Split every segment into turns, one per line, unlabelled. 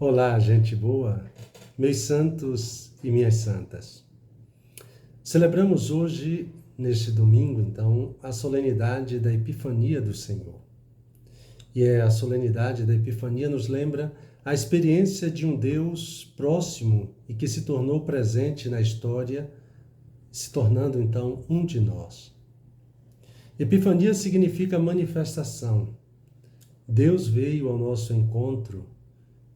Olá, gente boa, meus santos e minhas santas. Celebramos hoje, neste domingo, então, a solenidade da Epifania do Senhor. E a solenidade da Epifania nos lembra a experiência de um Deus próximo e que se tornou presente na história, se tornando, então, um de nós. Epifania significa manifestação. Deus veio ao nosso encontro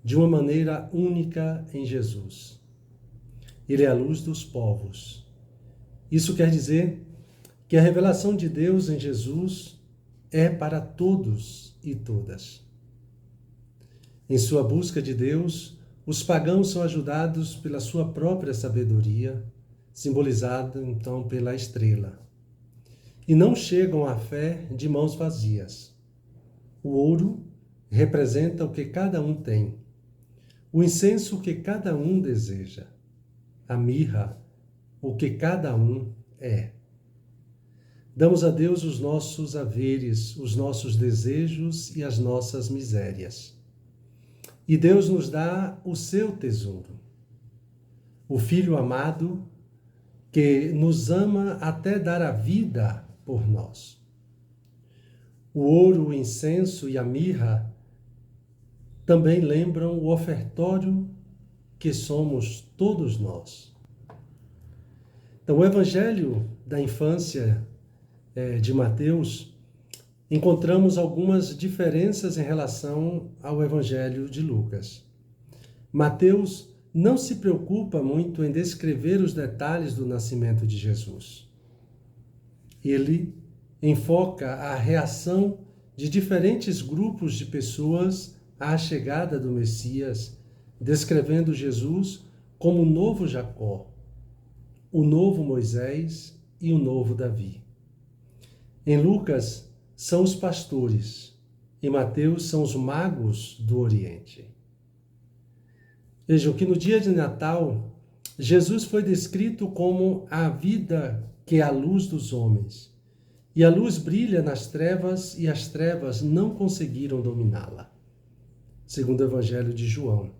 de uma maneira única em Jesus. Ele é a luz dos povos. Isso quer dizer que a revelação de Deus em Jesus é para todos e todas. Em sua busca de Deus, os pagãos são ajudados pela sua própria sabedoria, simbolizada então pela estrela. E não chegam à fé de mãos vazias. O ouro representa o que cada um tem. O incenso, o que cada um deseja. A mirra, o que cada um é. Damos a Deus os nossos haveres, os nossos desejos e as nossas misérias. E Deus nos dá o seu tesouro. O Filho amado, que nos ama até dar a vida por nós. O ouro, o incenso e a mirra também lembram o ofertório que somos todos nós. Então, o Evangelho da infância de Mateus, encontramos algumas diferenças em relação ao Evangelho de Lucas. Mateus não se preocupa muito em descrever os detalhes do nascimento de Jesus. Ele enfoca a reação de diferentes grupos de pessoas à chegada do Messias, descrevendo Jesus como o novo Jacó, o novo Moisés e o novo Davi. Em Lucas, são os pastores, em Mateus, são os magos do Oriente. Vejam que no dia de Natal, Jesus foi descrito como a vida que é a luz dos homens. E a luz brilha nas trevas e as trevas não conseguiram dominá-la. Segundo o Evangelho de João.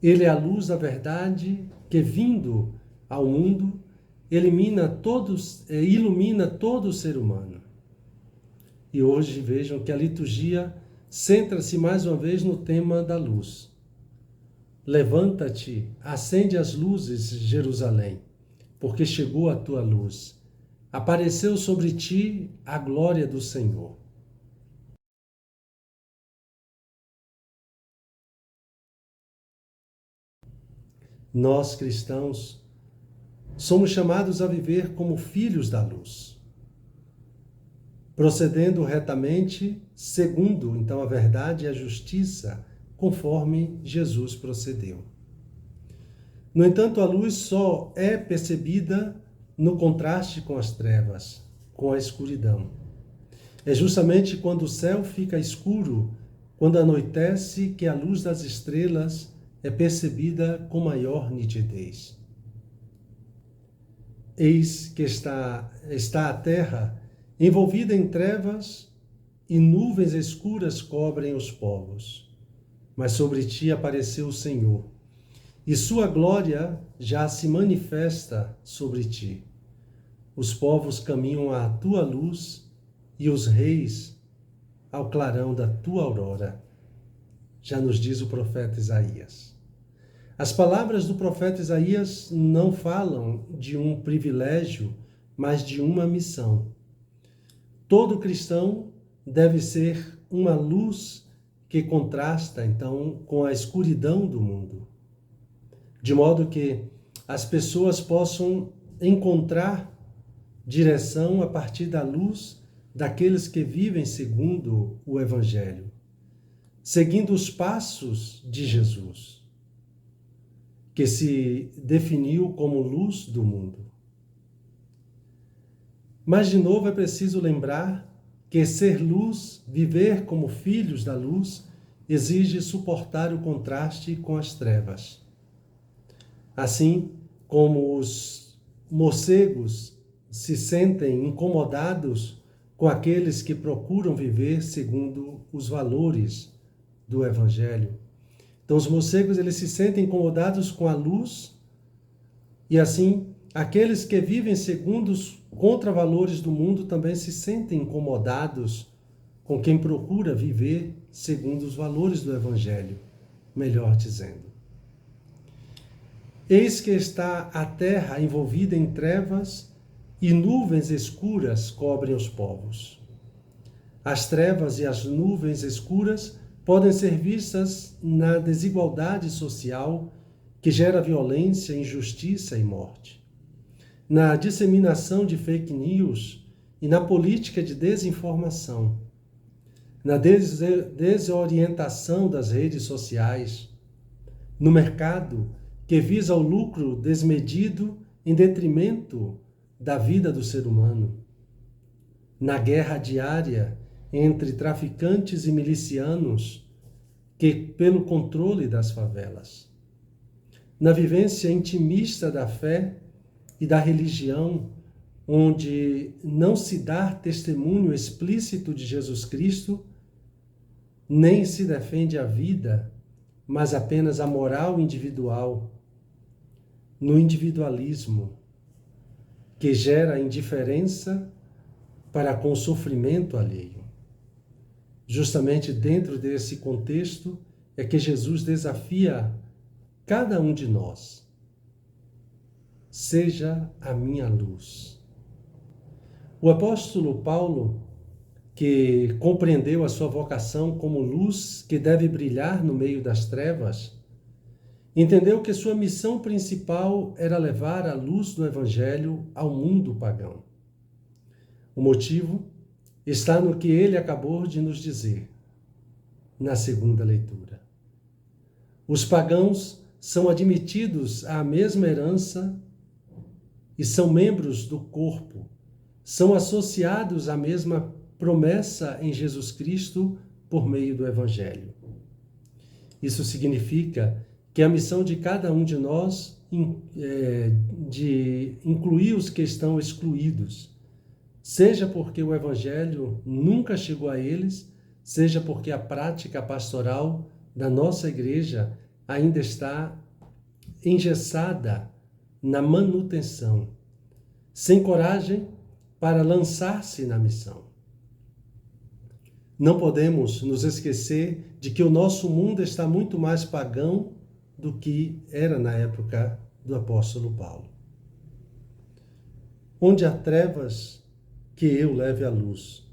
Ele é a luz da verdade que, vindo ao mundo, ilumina todo o ser humano. E hoje vejam que a liturgia centra-se mais uma vez no tema da luz. Levanta-te, acende as luzes, Jerusalém, porque chegou a tua luz. Apareceu sobre ti a glória do Senhor. Nós, cristãos, somos chamados a viver como filhos da luz, procedendo retamente, segundo, então, a verdade e a justiça, conforme Jesus procedeu. No entanto, a luz só é percebida no contraste com as trevas, com a escuridão. É justamente quando o céu fica escuro, quando anoitece, que a luz das estrelas é percebida com maior nitidez. Eis que está a terra envolvida em trevas e nuvens escuras cobrem os povos. Mas sobre ti apareceu o Senhor, e sua glória já se manifesta sobre ti. Os povos caminham à tua luz e os reis ao clarão da tua aurora. Já nos diz o profeta Isaías. As palavras do profeta Isaías não falam de um privilégio, mas de uma missão. Todo cristão deve ser uma luz que contrasta, então, com a escuridão do mundo, de modo que as pessoas possam encontrar direção a partir da luz daqueles que vivem segundo o Evangelho, seguindo os passos de Jesus, que se definiu como luz do mundo. Mas, de novo, é preciso lembrar que ser luz, viver como filhos da luz, exige suportar o contraste com as trevas. Assim como os morcegos se sentem incomodados com aqueles que procuram viver segundo os valores do Evangelho, Então os morcegos eles se sentem incomodados com a luz e assim aqueles que vivem segundo os contravalores do mundo também se sentem incomodados com quem procura viver segundo os valores do Evangelho, melhor dizendo. Eis que está a terra envolvida em trevas e nuvens escuras cobrem os povos. As trevas e as nuvens escuras podem ser vistas na desigualdade social que gera violência, injustiça e morte, na disseminação de fake news e na política de desinformação, na desorientação das redes sociais, no mercado que visa o lucro desmedido em detrimento da vida do ser humano, na guerra diária entre traficantes e milicianos que pelo controle das favelas, na vivência intimista da fé e da religião, onde não se dá testemunho explícito de Jesus Cristo, nem se defende a vida, mas apenas a moral individual, no individualismo, que gera indiferença para com o sofrimento alheio. Justamente dentro desse contexto é que Jesus desafia cada um de nós. Seja a minha luz. O apóstolo Paulo, que compreendeu a sua vocação como luz que deve brilhar no meio das trevas, entendeu que sua missão principal era levar a luz do Evangelho ao mundo pagão. O motivo está no que ele acabou de nos dizer na segunda leitura. Os pagãos são admitidos à mesma herança e são membros do corpo, são associados à mesma promessa em Jesus Cristo por meio do Evangelho. Isso significa que a missão de cada um de nós de incluir os que estão excluídos, seja porque o Evangelho nunca chegou a eles, seja porque a prática pastoral da nossa igreja ainda está engessada na manutenção, sem coragem para lançar-se na missão. Não podemos nos esquecer de que o nosso mundo está muito mais pagão do que era na época do apóstolo Paulo. Onde há trevas, que eu leve a luz.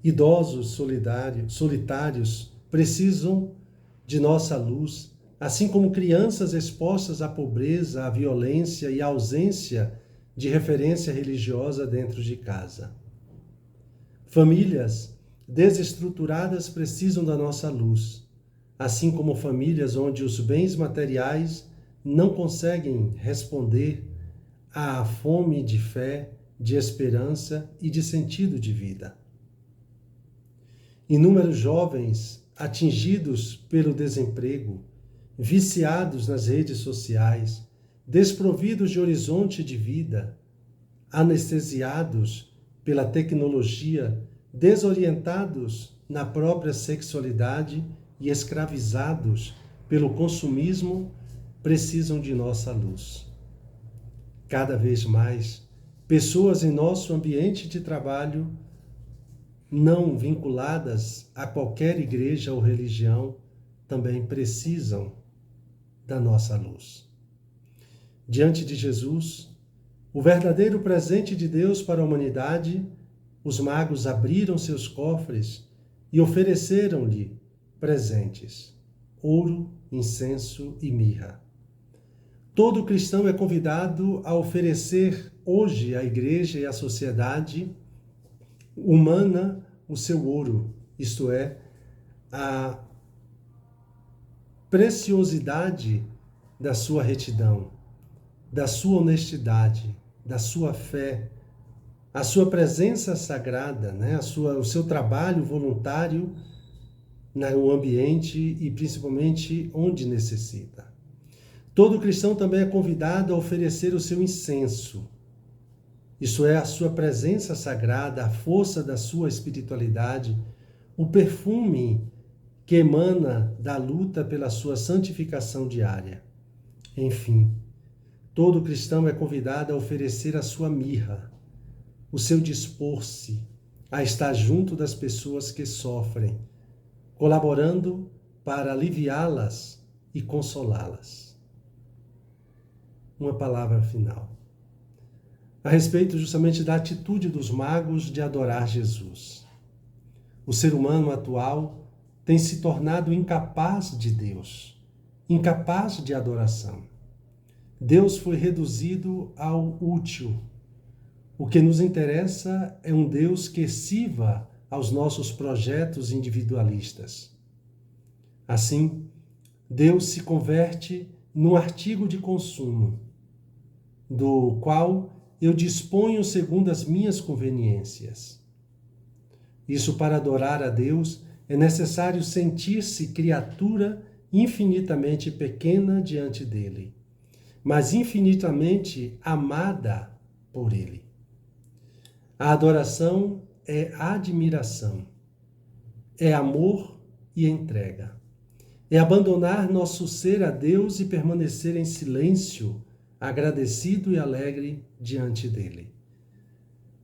Idosos solitários precisam de nossa luz, assim como crianças expostas à pobreza, à violência e à ausência de referência religiosa dentro de casa. Famílias desestruturadas precisam da nossa luz, assim como famílias onde os bens materiais não conseguem responder à fome de fé, de esperança e de sentido de vida. Inúmeros jovens atingidos pelo desemprego, viciados nas redes sociais, desprovidos de horizonte de vida, anestesiados pela tecnologia, desorientados na própria sexualidade e escravizados pelo consumismo, precisam de nossa luz. Cada vez mais, pessoas em nosso ambiente de trabalho, não vinculadas a qualquer igreja ou religião, também precisam da nossa luz. Diante de Jesus, o verdadeiro presente de Deus para a humanidade, os magos abriram seus cofres e ofereceram-lhe presentes: ouro, incenso e mirra. Todo cristão é convidado a oferecer hoje à igreja e à sociedade humana o seu ouro, isto é, a preciosidade da sua retidão, da sua honestidade, da sua fé, a sua presença sagrada, né? O seu trabalho voluntário no ambiente e principalmente onde necessita. Todo cristão também é convidado a oferecer o seu incenso, isso é, a sua presença sagrada, a força da sua espiritualidade, o perfume que emana da luta pela sua santificação diária. Enfim, todo cristão é convidado a oferecer a sua mirra, o seu dispor-se a estar junto das pessoas que sofrem, colaborando para aliviá-las e consolá-las. Uma palavra final. A respeito justamente da atitude dos magos de adorar Jesus. O ser humano atual tem se tornado incapaz de Deus, incapaz de adoração. Deus foi reduzido ao útil. O que nos interessa é um Deus que sirva aos nossos projetos individualistas. Assim, Deus se converte num artigo de consumo, do qual eu disponho segundo as minhas conveniências. Isso, para adorar a Deus, é necessário sentir-se criatura infinitamente pequena diante dele, mas infinitamente amada por ele. A adoração é admiração, é amor e entrega. É abandonar nosso ser a Deus e permanecer em silêncio, agradecido e alegre diante dele,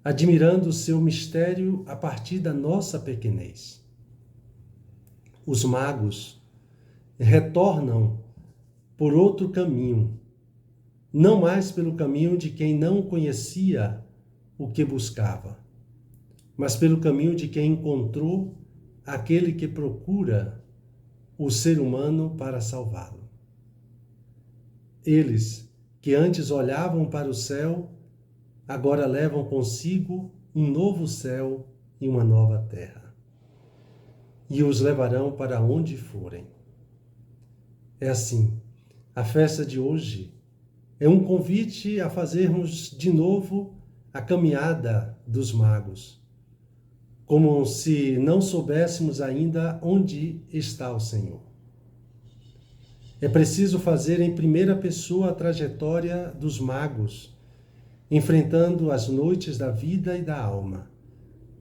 admirando o seu mistério a partir da nossa pequenez. Os magos retornam por outro caminho, não mais pelo caminho de quem não conhecia o que buscava, mas pelo caminho de quem encontrou aquele que procura o ser humano para salvá-lo. Eles, que antes olhavam para o céu, agora levam consigo um novo céu e uma nova terra, e os levarão para onde forem. É assim, a festa de hoje é um convite a fazermos de novo a caminhada dos magos, como se não soubéssemos ainda onde está o Senhor. É preciso fazer em primeira pessoa a trajetória dos magos, enfrentando as noites da vida e da alma,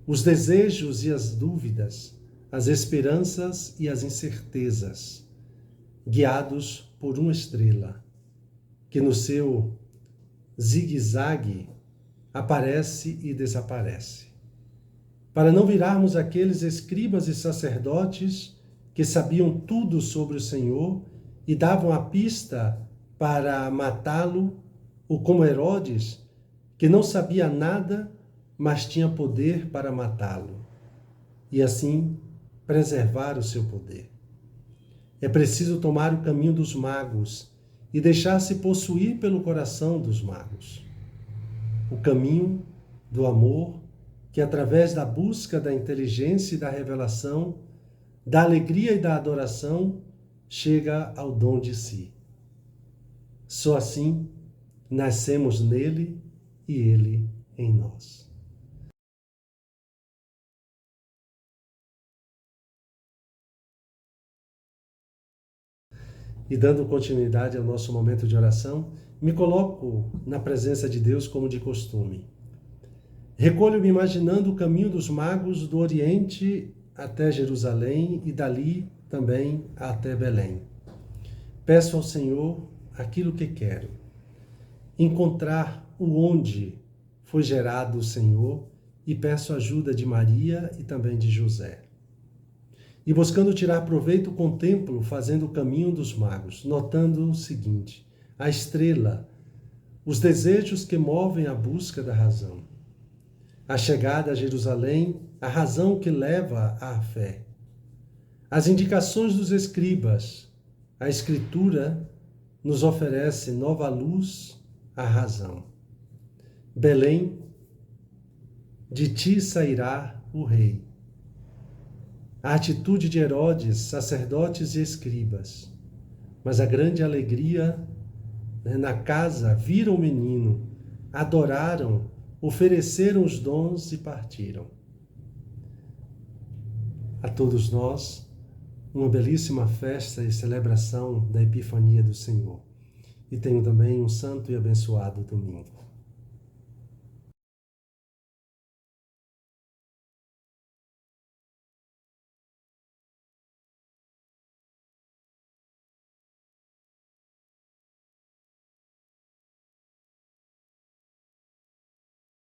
os desejos e as dúvidas, as esperanças e as incertezas, guiados por uma estrela, que no seu zigue-zague aparece e desaparece. Para não virarmos aqueles escribas e sacerdotes que sabiam tudo sobre o Senhor e davam a pista para matá-lo, ou como Herodes, que não sabia nada, mas tinha poder para matá-lo, e assim preservar o seu poder. É preciso tomar o caminho dos magos e deixar-se possuir pelo coração dos magos. O caminho do amor, que através da busca da inteligência e da revelação, da alegria e da adoração, chega ao dom de si. Só assim nascemos nele e ele em nós. E dando continuidade ao nosso momento de oração, me coloco na presença de Deus como de costume. Recolho-me imaginando o caminho dos magos do Oriente até Jerusalém e dali também até Belém. Peço ao Senhor aquilo que quero: encontrar o onde foi gerado o Senhor, e peço ajuda de Maria e também de José. E buscando tirar proveito, contemplo fazendo o caminho dos magos, notando o seguinte: a estrela, os desejos que movem a busca da razão. A chegada a Jerusalém, a razão que leva à fé. As indicações dos escribas, a Escritura nos oferece nova luz à razão. Belém, de ti sairá o rei. A atitude de Herodes, sacerdotes e escribas, mas a grande alegria, na casa, viram o menino, adoraram, ofereceram os dons e partiram. A todos nós, uma belíssima festa e celebração da Epifania do Senhor. E tenham também um santo e abençoado domingo.